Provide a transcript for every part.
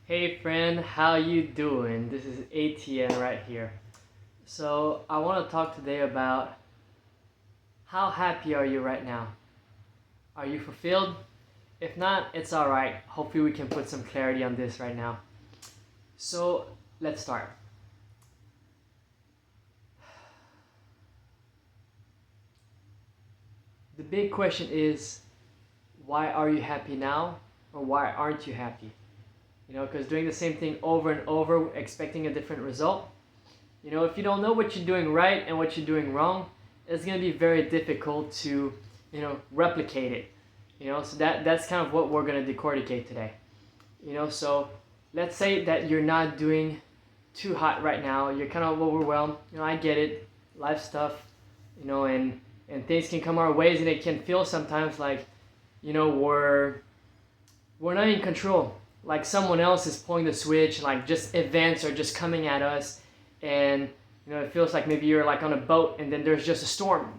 Hey friend, how you doing? This is ATN right here. So I want to talk today about how happy are you right now? Are you fulfilled? If not, it's alright. Hopefully we can put some clarity on this right now. So let's start. The big question is, why are you happy now? Or why aren't you happy? Because doing the same thing over and over, expecting a different result, if you don't know what you're doing right and what you're doing wrong, it's going to be very difficult to, replicate it. So that's kind of what we're going to decorticate today. So let's say that you're not doing too hot right now. You're kind of overwhelmed. I get it. Life stuff, and things can come our ways, and it can feel sometimes like, we're not in control. Like someone else is pulling the switch, like just events are just coming at us, and it feels like maybe you're like on a boat and then there's just a storm.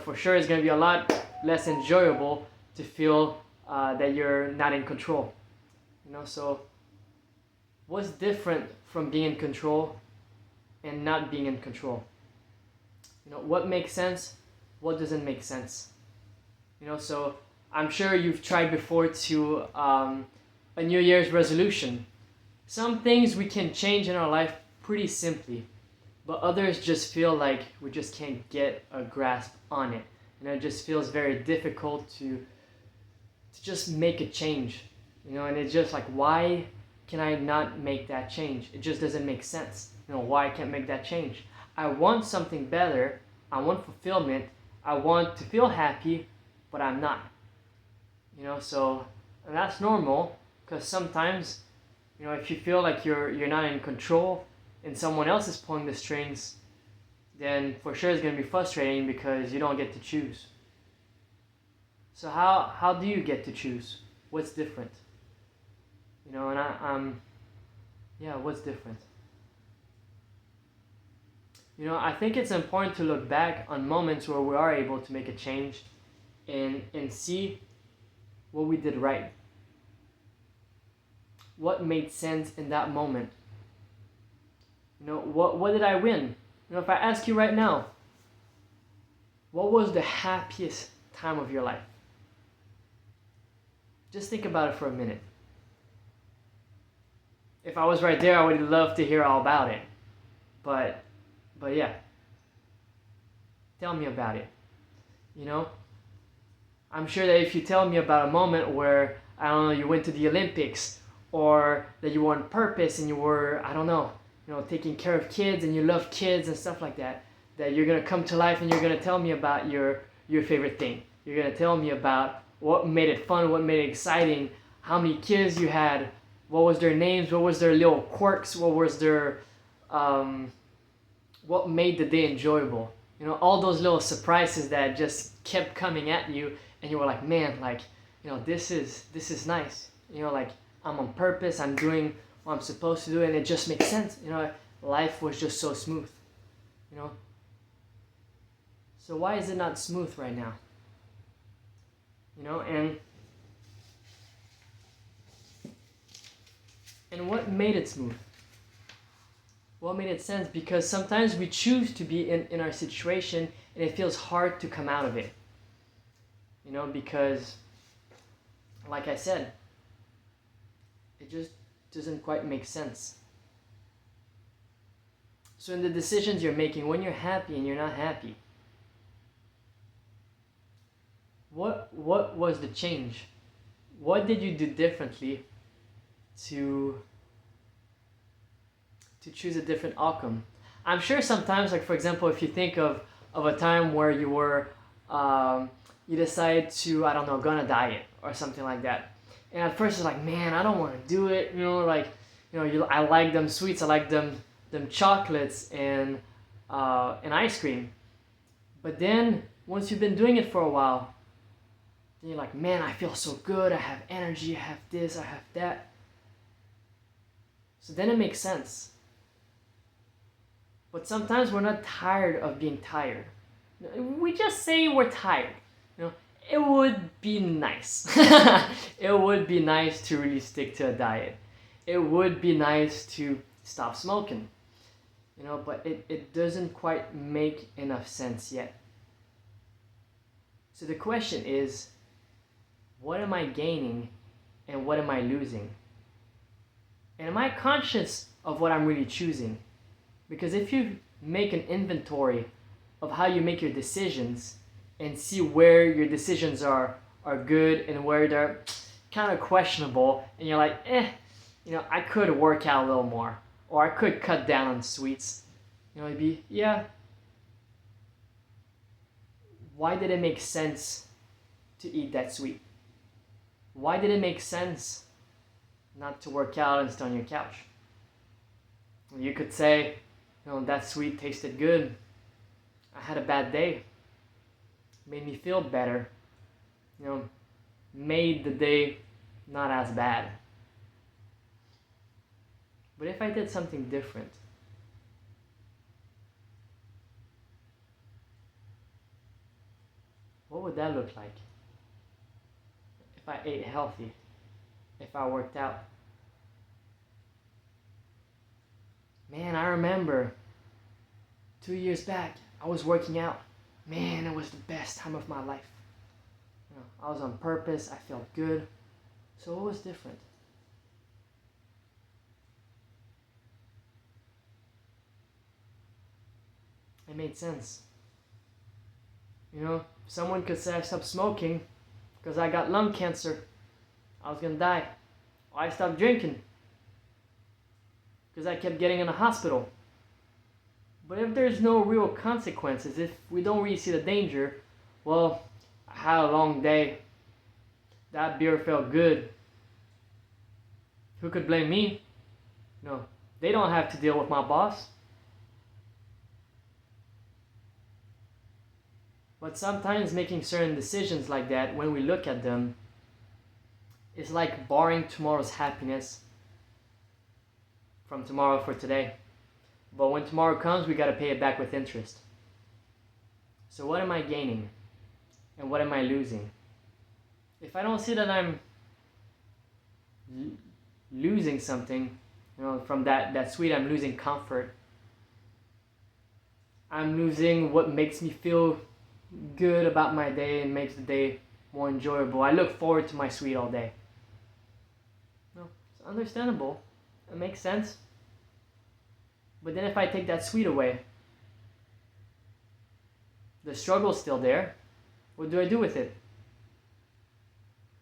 For sure it's going to be a lot less enjoyable to feel that you're not in control. So what's different from being in control and not being in control? What makes sense, what doesn't make sense? So I'm sure you've tried before to a New Year's resolution. Some things we can change in our life pretty simply, but others just feel like we just can't get a grasp on it. It just feels very difficult to just make a change. And it's just like, why can I not make that change? It just doesn't make sense. Why I can't make that change? I want something better. I want fulfillment. I want to feel happy, but I'm not. So and that's normal, because sometimes, if you feel like you're not in control and someone else is pulling the strings, then for sure it's going to be frustrating because you don't get to choose. So how do you get to choose? What's different? What's different? I think it's important to look back on moments where we are able to make a change and see what we did right. What made sense in that moment? What did I win? If I ask you right now, what was the happiest time of your life? Just think about it for a minute. If I was right there, I would love to hear all about it. But yeah. Tell me about it. I'm sure that if you tell me about a moment where, I don't know, you went to the Olympics, or that you were on purpose and you were, I don't know, taking care of kids and you love kids and stuff like that, that you're going to come to life and you're going to tell me about your favorite thing. You're going to tell me about what made it fun, what made it exciting, how many kids you had, what was their names, what was their little quirks, what was their, what made the day enjoyable. All those little surprises that just kept coming at you, and you were like, man, like, this is nice. Like, I'm on purpose, I'm doing what I'm supposed to do, and it just makes sense. Life was just so smooth. So why is it not smooth right now? And what made it smooth? What made it sense? Because sometimes we choose to be in our situation and it feels hard to come out of it. Because, like I said, it just doesn't quite make sense. So in the decisions you're making, when you're happy and you're not happy, what was the change? What did you do differently to choose a different outcome? I'm sure sometimes, like for example, if you think of a time where you were, you decided to, I don't know, go on a diet or something like that. And at first it's like, man, I don't want to do it. I like them sweets, I like them chocolates and ice cream. But then once you've been doing it for a while, then you're like, man, I feel so good. I have energy. I have this. I have that. So then it makes sense. But sometimes we're not tired of being tired. We just say we're tired. It would be nice. It would be nice to really stick to a diet. it would be nice to stop smoking, but it doesn't quite make enough sense yet. So the question is, what am I gaining and what am I losing? And am I conscious of what I'm really choosing? Because if you make an inventory of how you make your decisions and see where your decisions are good and where they're kind of questionable, and you're like, I could work out a little more, or I could cut down on sweets. It'd be, why did it make sense to eat that sweet? Why did it make sense not to work out and stay on your couch? You could say, that sweet tasted good. I had a bad day. Made me feel better. Made the day not as bad. But if I did something different, what would that look like? If I ate healthy, if I worked out. Man, I remember 2 years back, I was working out. Man, it was the best time of my life. I was on purpose, I felt good. So what was different? It made sense. Someone could say I stopped smoking because I got lung cancer. I was gonna die. Or I stopped drinking because I kept getting in the hospital. But if there's no real consequences, if we don't really see the danger, well, I had a long day. That beer felt good. Who could blame me? No, they don't have to deal with my boss. But sometimes making certain decisions like that, when we look at them, is like borrowing tomorrow's happiness from tomorrow for today. But when tomorrow comes, we got to pay it back with interest. So what am I gaining? And what am I losing? If I don't see that I'm losing something, from that sweet, I'm losing comfort. I'm losing what makes me feel good about my day and makes the day more enjoyable. I look forward to my sweet all day. It's understandable. It makes sense. But then if I take that sweet away, the struggle's still there. What do I do with it?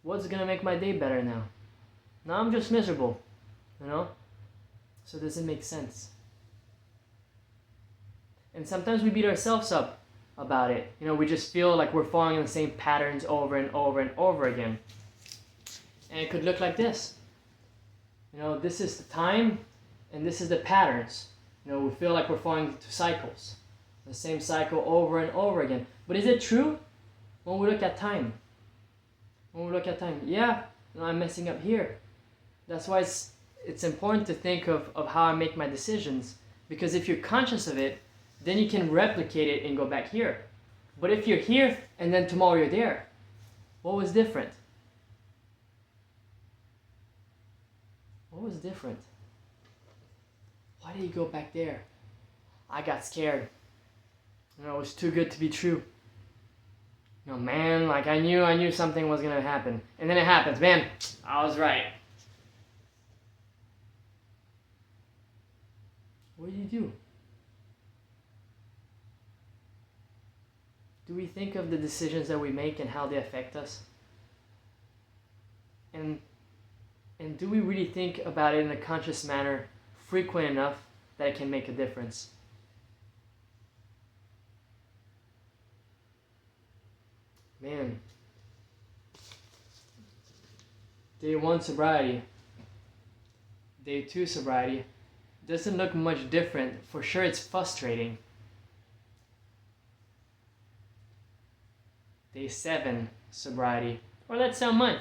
What's gonna make my day better now? Now I'm just miserable, So does it make sense? And sometimes we beat ourselves up about it. We just feel like we're falling in the same patterns over and over and over again. And it could look like this. This is the time and this is the patterns. We feel like we're falling into cycles. The same cycle over and over again. But is it true? When we look at time. Yeah, I'm messing up here. That's why it's important to think of how I make my decisions. Because if you're conscious of it, then you can replicate it and go back here. But if you're here and then tomorrow you're there, what was different? What was different? Why did you go back there? I got scared. It was too good to be true. Man, like I knew something was gonna happen. And then it happens. Man, I was right. What do you do? Do we think of the decisions that we make and how they affect us? And do we really think about it in a conscious manner, frequent enough that it can make a difference? Man. Day 1 sobriety. Day 2 sobriety. Doesn't look much different. For sure it's frustrating. Day 7 sobriety. Or let's say a month.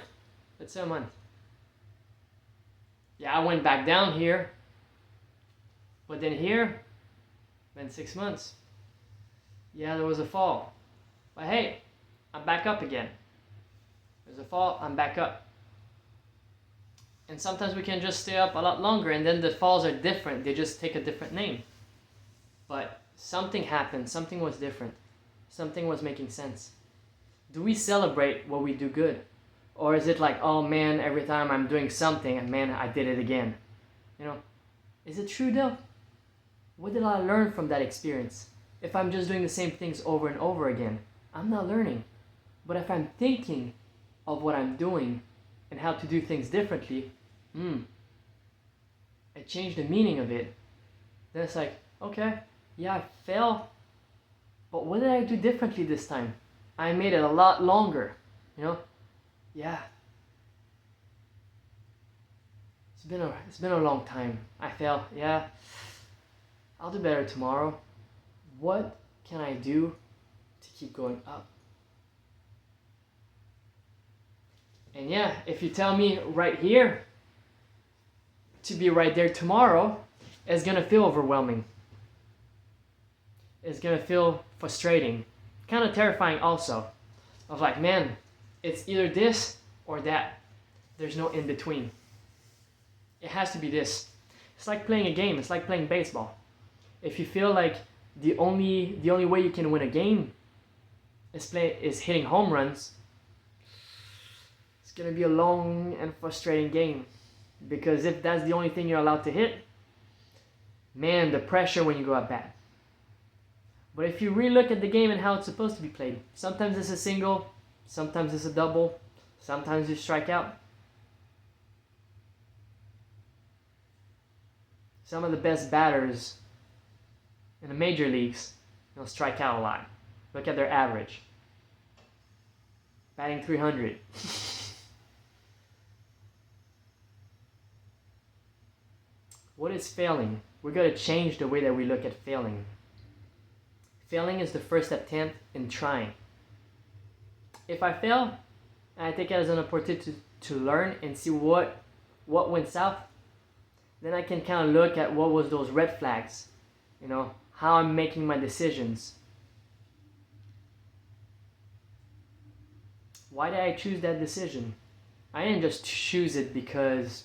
Yeah, I went back down here. But then here, been 6 months. Yeah, there was a fall. But hey, I'm back up again. There's a fall, I'm back up. And sometimes we can just stay up a lot longer, and then the falls are different. They just take a different name. But something happened. Something was different. Something was making sense. Do we celebrate what we do good? Or is it like, oh man, every time I'm doing something, and man, I did it again? You know, is it true though? What did I learn from that experience? If I'm just doing the same things over and over again, I'm not learning. But if I'm thinking of what I'm doing and how to do things differently, it changed the meaning of it. Then it's like, okay, yeah, I fell, but what did I do differently this time? I made it a lot longer, you know? Yeah. It's been a long time. I fell, yeah. I'll do better tomorrow. What can I do to keep going up? And yeah, if you tell me right here to be right there tomorrow, it's gonna feel overwhelming. It's gonna feel frustrating, kind of terrifying also. Of like, man, it's either this or that. There's no in between. It has to be this. It's like playing a game. It's like playing baseball. If you feel like the only way you can win a game is hitting home runs, it's gonna be a long and frustrating game. Because if that's the only thing you're allowed to hit, man, the pressure when you go at bat. But if you really look at the game and how it's supposed to be played, sometimes it's a single, sometimes it's a double, sometimes you strike out. Some of the best batters in the major leagues, strike out a lot. Look at their average. Batting 300. What is failing? We're going to change the way that we look at failing. Failing is the first attempt in trying. If I fail, I take it as an opportunity to learn and see what went south. Then I can kind of look at what was those red flags, how I'm making my decisions. Why did I choose that decision? I didn't just choose it because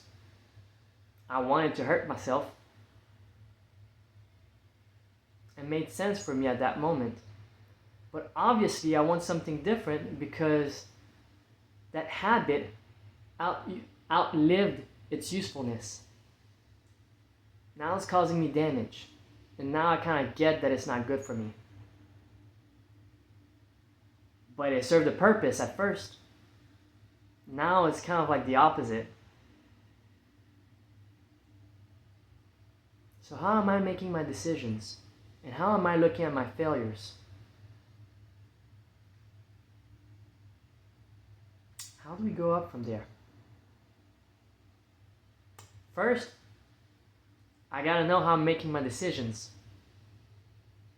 I wanted to hurt myself. It made sense for me at that moment. But obviously I want something different because that habit outlived its usefulness. Now it's causing me damage. And now I kind of get that it's not good for me. But it served a purpose at first. Now it's kind of like the opposite. So how am I making my decisions? And how am I looking at my failures? How do we go up from there? First, I gotta know how I'm making my decisions.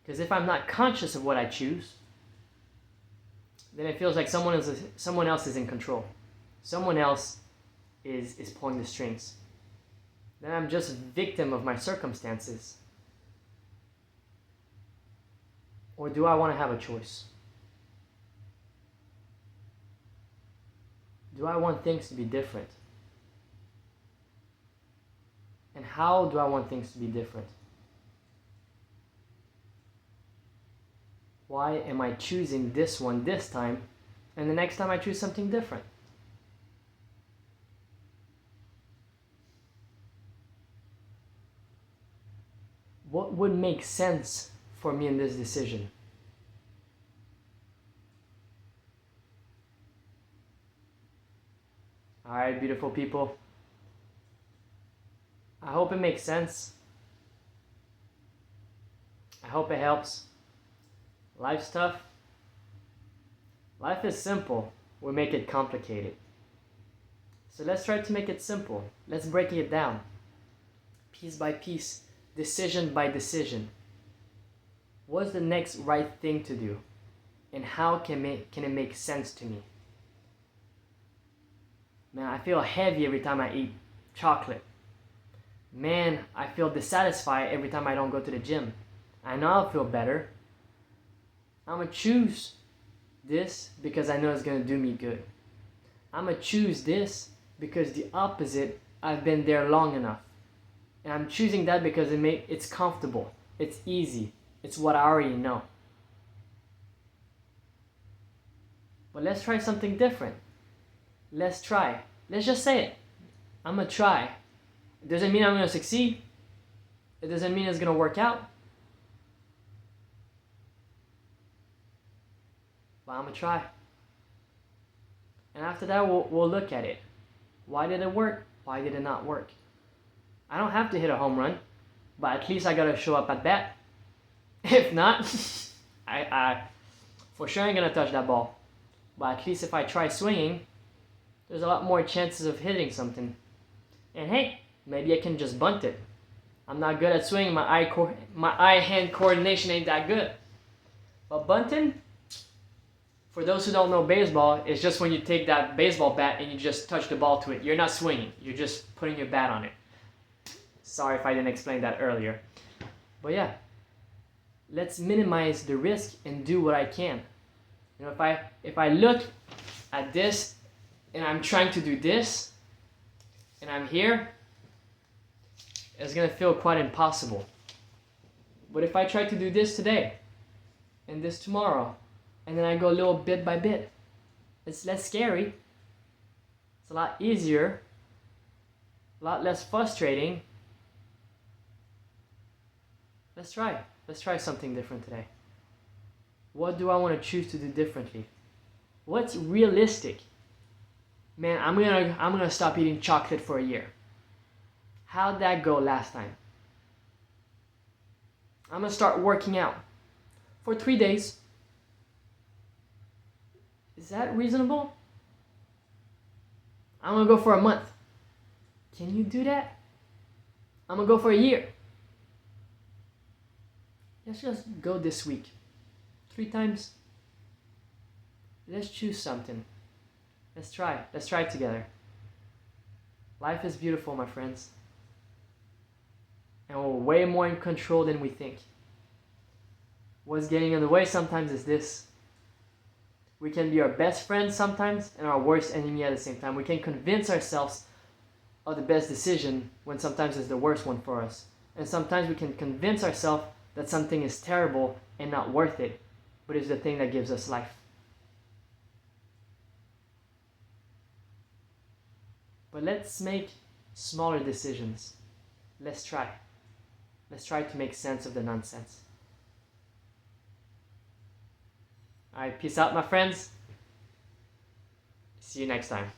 Because if I'm not conscious of what I choose, then it feels like someone else is in control. Someone else is pulling the strings. Then I'm just a victim of my circumstances. Or do I want to have a choice? Do I want things to be different? And how do I want things to be different? Why am I choosing this one this time, and the next time I choose something different? What would make sense for me in this decision? Alright, beautiful people. I hope it makes sense. I hope it helps. Life's tough. Life is simple. We make it complicated. So let's try to make it simple. Let's break it down. Piece by piece. Decision by decision. What's the next right thing to do? And how can it make sense to me? Man, I feel heavy every time I eat chocolate. Man, I feel dissatisfied every time I don't go to the gym. I know I'll feel better. I'm gonna choose this because I know it's gonna do me good. I'm gonna choose this because the opposite I've been there long enough. And I'm choosing that because it's comfortable. It's easy. It's what I already know. But let's try something different. Let's try. Let's just say it. I'm gonna try. It doesn't mean I'm gonna succeed. It doesn't mean it's gonna work out. But I'm gonna try. And after that, we'll look at it. Why did it work? Why did it not work? I don't have to hit a home run, but at least I gotta show up at bat. If not, I for sure ain't gonna touch that ball. But at least if I try swinging, there's a lot more chances of hitting something. And hey, maybe I can just bunt it. I'm not good at swinging. My eye-hand coordination ain't that good. But bunting, for those who don't know baseball, it's just when you take that baseball bat and you just touch the ball to it. You're not swinging. You're just putting your bat on it. Sorry if I didn't explain that earlier. But yeah, let's minimize the risk and do what I can. You know, if I look at this and I'm trying to do this and I'm here, it's gonna feel quite impossible. But if I try to do this today and this tomorrow, and then I go a little bit by bit, it's less scary. It's a lot easier, a lot less frustrating. Let's try. Let's try something different today. What do I want to choose to do differently? What's realistic? Man, I'm gonna stop eating chocolate for a year. How'd that go last time? I'm gonna start working out for 3 days. Is that reasonable? I'm gonna go for a month. Can you do that? I'm gonna go for a year. Let's just go this week. 3 times. Let's choose something. Let's try. Let's try it together. Life is beautiful, my friends. And we're way more in control than we think. What's getting in the way sometimes is this. We can be our best friend sometimes and our worst enemy at the same time. We can convince ourselves of the best decision when sometimes it's the worst one for us. And sometimes we can convince ourselves that something is terrible and not worth it, but it's the thing that gives us life. But let's make smaller decisions. Let's try. Let's try to make sense of the nonsense. Alright, peace out, my friends. See you next time.